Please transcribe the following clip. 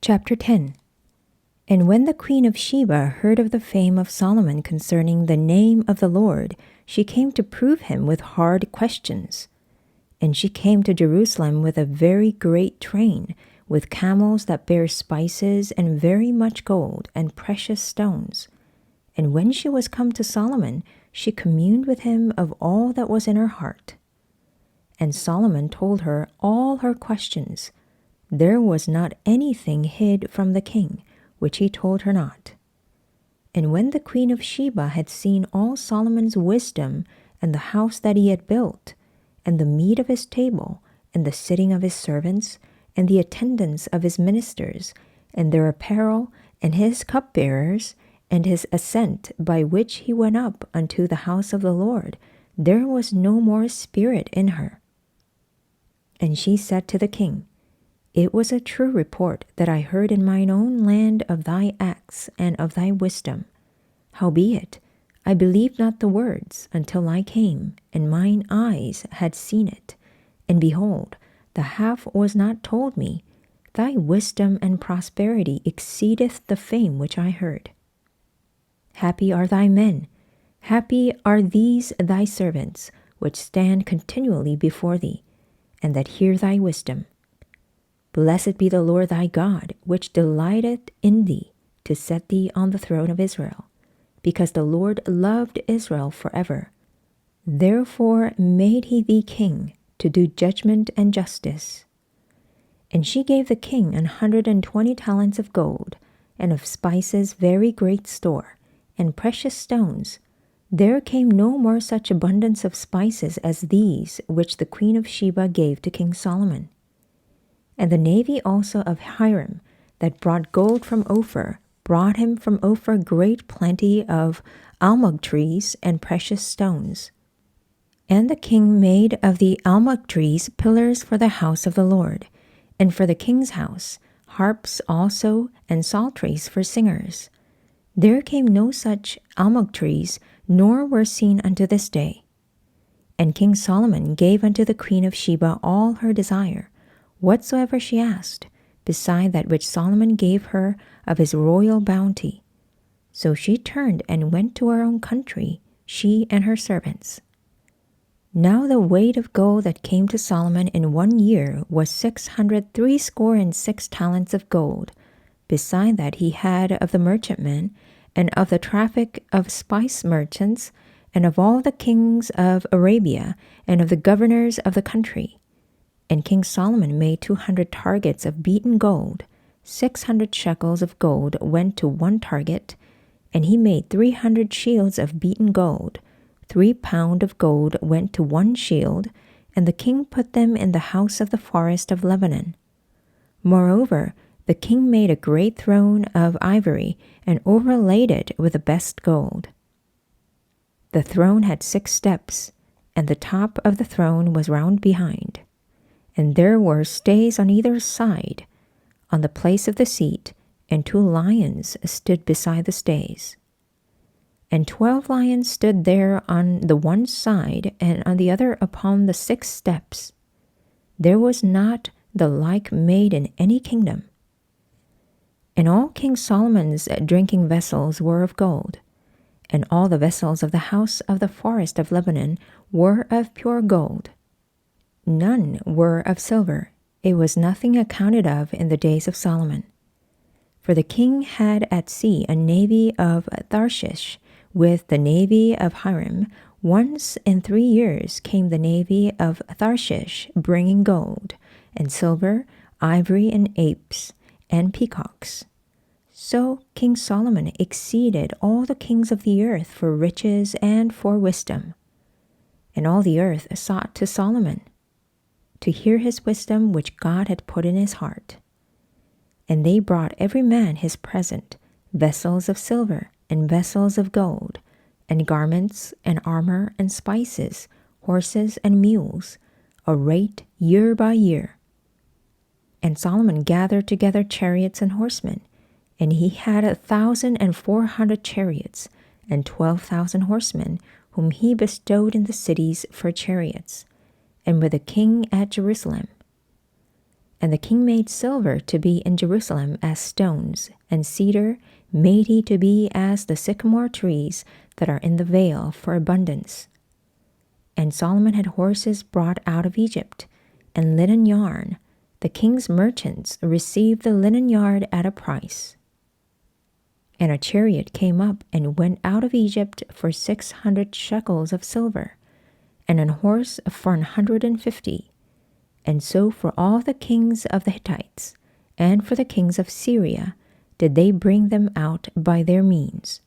Chapter 10. And when the queen of Sheba heard of the fame of Solomon concerning the name of the Lord, she came to prove him with hard questions. And she came to Jerusalem with a very great train, with camels that bear spices and very much gold and precious stones. And when she was come to Solomon, she communed with him of all that was in her heart. And Solomon told her all her questions. There was not anything hid from the king, which he told her not. And when the queen of Sheba had seen all Solomon's wisdom, and the house that he had built, and the meat of his table, and the sitting of his servants, and the attendance of his ministers, and their apparel, and his cupbearers, and his ascent by which he went up unto the house of the Lord, there was no more spirit in her. And she said to the king, It was a true report that I heard in mine own land of thy acts and of thy wisdom. Howbeit, I believed not the words until I came, and mine eyes had seen it. And behold, the half was not told me. Thy wisdom and prosperity exceedeth the fame which I heard. Happy are thy men, happy are these thy servants, which stand continually before thee, and that hear thy wisdom. Blessed be the Lord thy God, which delighteth in thee, to set thee on the throne of Israel, because the Lord loved Israel forever. Therefore made he thee king, to do judgment and justice. And she gave the king 120 talents of gold, and of spices very great store, and precious stones. There came no more such abundance of spices as these which the queen of Sheba gave to King Solomon. And the navy also of Hiram, that brought gold from Ophir, brought him from Ophir great plenty of almug trees and precious stones. And the king made of the almug trees pillars for the house of the Lord, and for the king's house, harps also and psalteries for singers. There came no such almug trees, nor were seen unto this day. And King Solomon gave unto the queen of Sheba all her desire, whatsoever she asked, beside that which Solomon gave her of his royal bounty. So she turned and went to her own country, she and her servants. Now the weight of gold that came to Solomon in 1 year was 666 talents of gold, beside that he had of the merchantmen, and of the traffic of spice merchants, and of all the kings of Arabia, and of the governors of the country. And King Solomon made 200 targets of beaten gold. 600 shekels of gold went to one target, and he made 300 shields of beaten gold. 3 pound of gold went to one shield, and the king put them in the house of the forest of Lebanon. Moreover, the king made a great throne of ivory, and overlaid it with the best gold. The throne had 6 steps, and the top of the throne was round behind. And there were stays on either side, on the place of the seat, and 2 lions stood beside the stays. And 12 lions stood there on the one side, and on the other upon the 6 steps. There was not the like made in any kingdom. And all King Solomon's drinking vessels were of gold, and all the vessels of the house of the forest of Lebanon were of pure gold. None were of silver. It was nothing accounted of in the days of Solomon. For the king had at sea a navy of Tarshish, with the navy of Hiram. Once in 3 years came the navy of Tarshish, bringing gold, and silver, ivory, and apes, and peacocks. So King Solomon exceeded all the kings of the earth for riches and for wisdom. And all the earth sought to Solomon, to hear his wisdom which God had put in his heart. And they brought every man his present, vessels of silver, and vessels of gold, and garments, and armor, and spices, horses, and mules, a rate year by year. And Solomon gathered together chariots and horsemen, and he had 1,400 chariots, and 12,000 horsemen, whom he bestowed in the cities for chariots, and with the king at Jerusalem. And the king made silver to be in Jerusalem as stones, and cedar made he to be as the sycamore trees that are in the vale for abundance. And Solomon had horses brought out of Egypt, and linen yarn. The king's merchants received the linen yard at a price. And a chariot came up and went out of Egypt for 600 shekels of silver, and an horse for 150. And so for all the kings of the Hittites, and for the kings of Syria, did they bring them out by their means.